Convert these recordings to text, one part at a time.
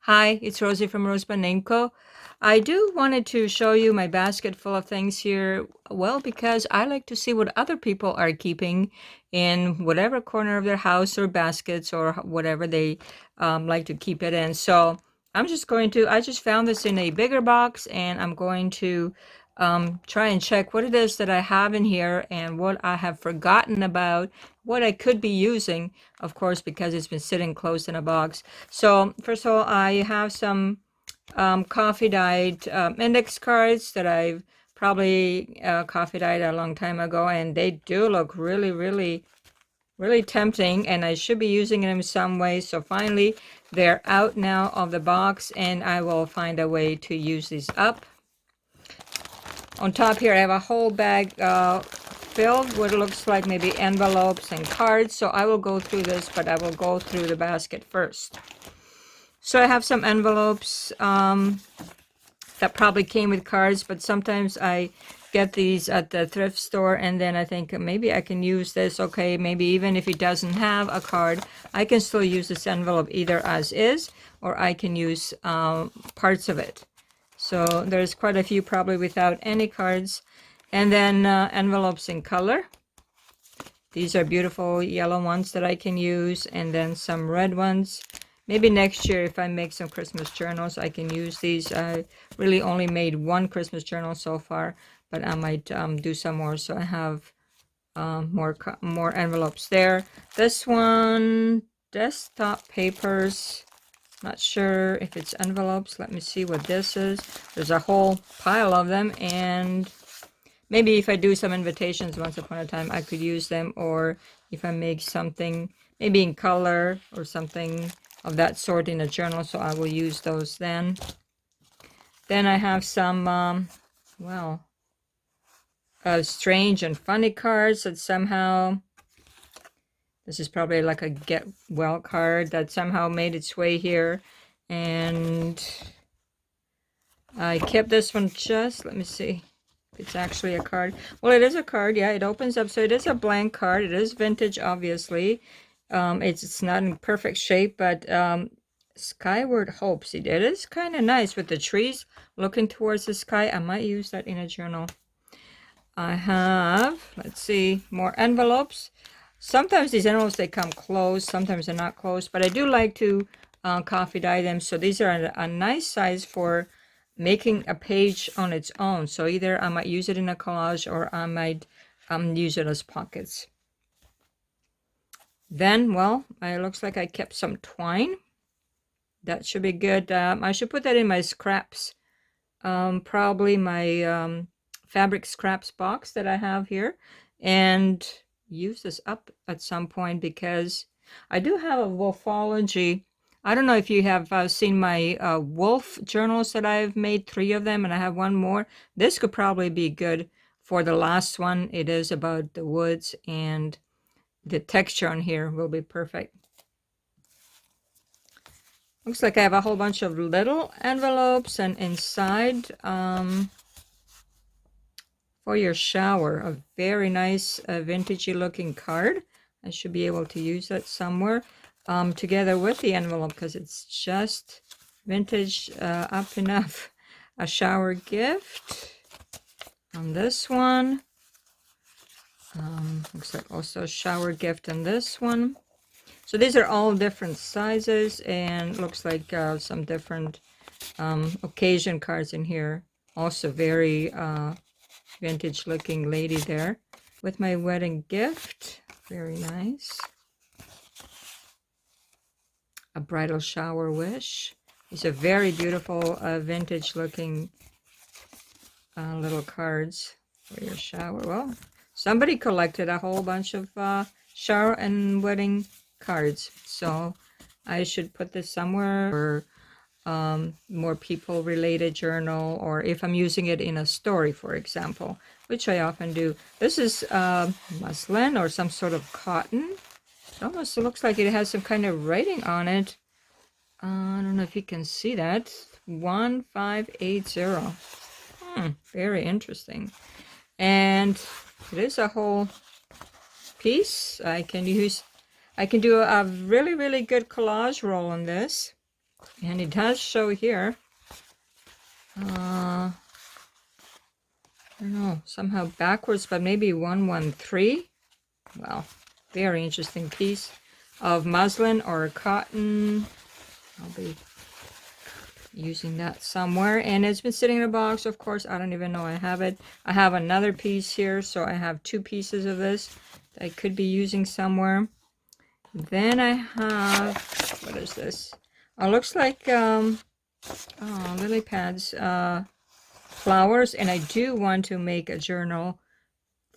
Hi, it's Rosie from RoseByNameCo. I do wanted to show you my basket full of things here, well, because I like to see what other people are keeping in whatever corner of their house or baskets or whatever they like to keep it in. So I just found this in a bigger box, and I'm going to try and check what it is that I have in here and what I have forgotten about, what I could be using, of course, because it's been sitting closed in a box. So first of all, I have some coffee dyed index cards that I've probably coffee dyed a long time ago, and they do look really tempting, and I should be using them in some way. So finally, they're out now of the box, and I will find a way to use these up. On top here, I have a whole bag filled with what looks like maybe envelopes and cards. So I will go through this, but I will go through the basket first. So I have some envelopes that probably came with cards, but sometimes I get these at the thrift store, and then I think maybe I can use this. Okay, maybe even if it doesn't have a card, I can still use this envelope either as is, or I can use parts of it. So there's quite a few probably without any cards. And then envelopes in color. These are beautiful yellow ones that I can use, and then some red ones. Maybe next year, if I make some Christmas journals, I can use these. I really only made one Christmas journal so far, but I might do some more. So I have more envelopes there. This one, desktop papers. Not sure if it's envelopes. Let me see what this is. There's a whole pile of them, and maybe if I do some invitations once upon a time, I could use them, or if I make something maybe in color or something of that sort in a journal, so I will use those then. Then I have some, strange and funny cards that somehow, this is probably like a get well card that somehow made its way here, and I kept this one let me see. It's actually a card. Well, it is a card. Yeah, it opens up. So it is a blank card. It is vintage, obviously. It's not in perfect shape, but Skyward Hopes. It is kind of nice with the trees looking towards the sky. I might use that in a journal. I have, let's see, more envelopes. Sometimes these envelopes, they come closed. Sometimes they're not closed. But I do like to coffee dye them. So these are a nice size for making a page on its own. So either I might use it in a collage, or I might use it as pockets. Then, well, it looks like I kept some twine. That should be good. I should put that in my scraps. Probably my fabric scraps box that I have here. And use this up at some point, because I do have a wolfology. I don't know if you have seen my wolf journals that I've made, 3 of them, and I have one more. This could probably be good for the last one. It is about the woods, and the texture on here will be perfect. Looks like I have a whole bunch of little envelopes, and inside, for your shower, a very nice vintagey looking card. I should be able to use that somewhere together with the envelope, because it's just vintage up enough. A shower gift on this one. Looks like also a shower gift on this one. So these are all different sizes, and looks like some different occasion cards in here. Also very vintage looking lady there with my wedding gift. Very nice. A bridal shower wish. These are very beautiful vintage looking little cards for your shower. Well, somebody collected a whole bunch of shower and wedding cards, so I should put this somewhere, or more people related journal, or if I'm using it in a story, for example, which I often do. This is muslin or some sort of cotton. It almost looks like it has some kind of writing on it. I don't know if you can see that. 1580. Very interesting. And it is a whole piece. I can do a really good collage roll on this. And it does show here, I don't know, somehow backwards, but maybe 113. Wow, very interesting piece of muslin or cotton. I'll be using that somewhere, and it's been sitting in a box. Of course, I don't even know I have it. I have another piece here, so I have 2 pieces of this that I could be using somewhere. Then I have, what is this? Oh, looks like lily pads, flowers, and I do want to make a journal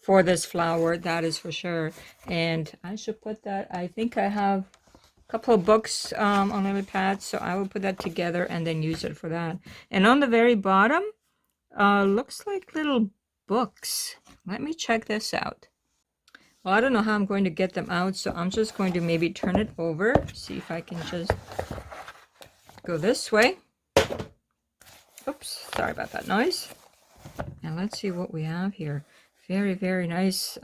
for this flower, that is for sure. And I should put that, I think I have couple of books on lily pads, so I will put that together and then use it for that. And on the very bottom, looks like little books. Let me check this out. Well, I don't know how I'm going to get them out, so I'm just going to maybe turn it over, see if I can just go this way. Oops, sorry about that noise. And let's see what we have here. Very, very nice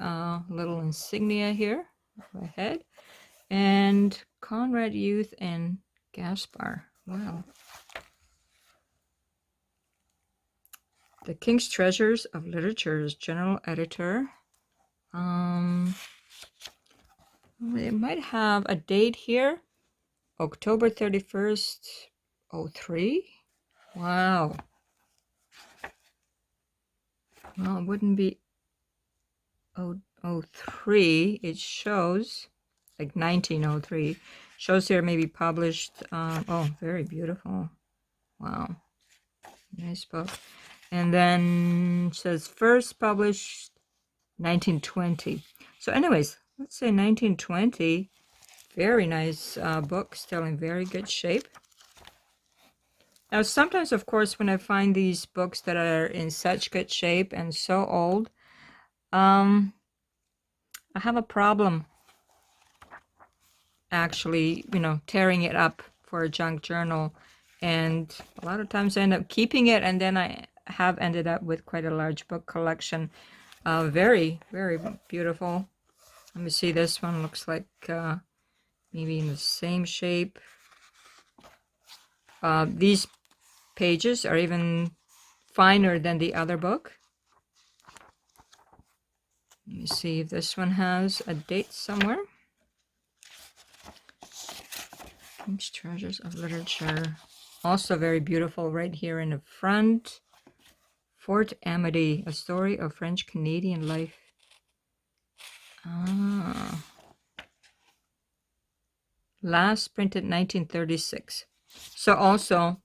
little insignia here, ahead. And Conrad Youth and Gaspar. Wow. The King's Treasures of Literature's general editor. It might have a date here. October 31st, 03. Wow. Well, it wouldn't be 03. It shows like 1903. Shows here maybe published. Oh, very beautiful. Wow. Nice book. And then it says first published 1920. So anyways, let's say 1920. Very nice book, still in very good shape. Now sometimes, of course, when I find these books that are in such good shape and so old, I have a problem actually, tearing it up for a junk journal. And a lot of times I end up keeping it, and then I have ended up with quite a large book collection. Very, very beautiful. Let me see, this one looks like maybe in the same shape. These pages are even finer than the other book. Let me see if this one has a date somewhere. King's Treasures of Literature. Also very beautiful right here in the front. Fort Amity, a story of French-Canadian life. Last printed 1936. So also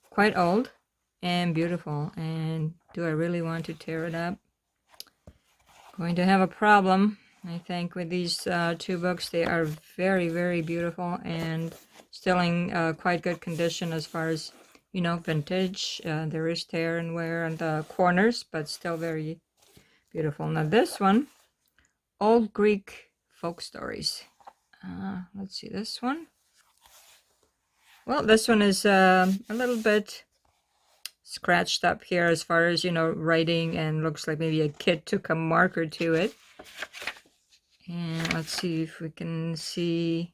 quite old and beautiful. And do I really want to tear it up? Going to have a problem, I think, with these 2 books. They are very, very beautiful and still in quite good condition as far as, vintage. There is tear and wear on the corners, but still very beautiful. Now this one, Old Greek Folk Stories. Let's see this one. Well, this one is a little bit scratched up here as far as, writing, and looks like maybe a kid took a marker to it. And let's see if we can see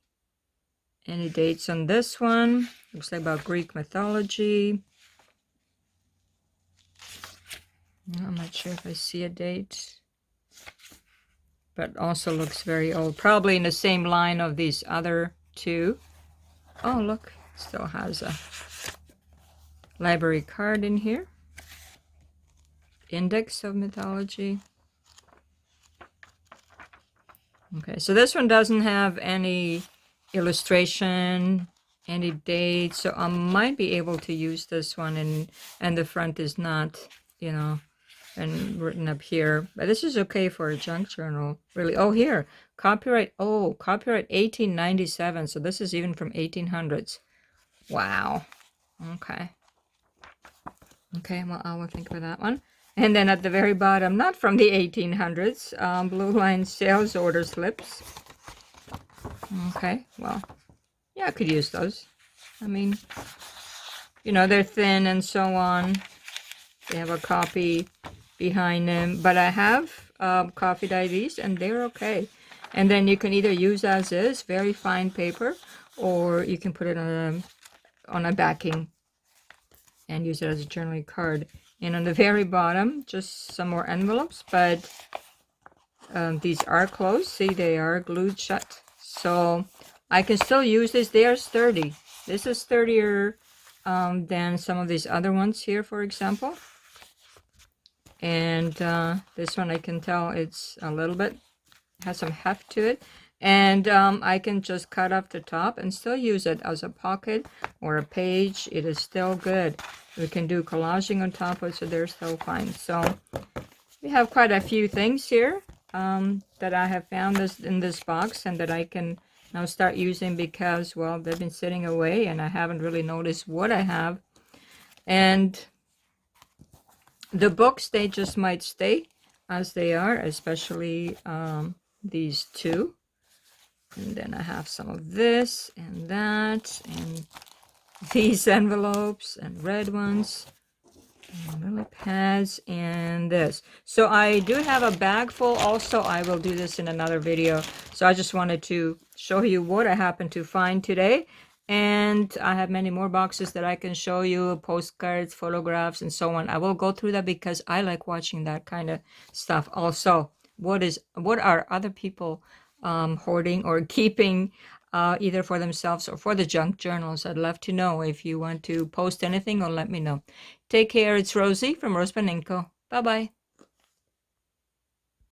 any dates on this one. Looks like about Greek mythology. I'm not sure if I see a date, but also looks very old. Probably in the same line of these other 2. Oh, look, still has a library card in here. Index of mythology. Okay, so this one doesn't have any illustration, any date, so I might be able to use this one, and the front is not, and written up here. But this is okay for a junk journal, really. Oh, here, copyright 1897, so this is even from 1800s. Wow. Okay, well, I will think of that one. And then at the very bottom, not from the 1800s, Blue Line sales order slips. Okay, well, yeah, I could use those. I mean, they're thin and so on. They have a copy behind them, but I have copied these, and they're okay. And then you can either use as is, very fine paper, or you can put it on a backing and use it as a journaling card. And on the very bottom, just some more envelopes, but these are closed. See, they are glued shut. So I can still use this. They are sturdy. This is sturdier than some of these other ones here, for example. And this one I can tell it's a little bit, has some heft to it. And I can just cut off the top and still use it as a pocket or a page. It is still good. We can do collaging on top of it, so they're still fine. So we have quite a few things here that I have found in this box and that I can now start using because, well, they've been sitting away and I haven't really noticed what I have. And the books, they just might stay as they are, especially these two. And then I have some of this and that and these envelopes and red ones. Lily pads and this. So I do have a bag full also. I will do this in another video. So I just wanted to show you what I happened to find today. And I have many more boxes that I can show you, postcards, photographs, and so on. I will go through that because I like watching that kind of stuff. Also, what are other people hoarding or keeping either for themselves or for the junk journals? I'd love to know if you want to post anything or let me know. Take care. It's Rosie from RoseByNameCo. Bye-bye.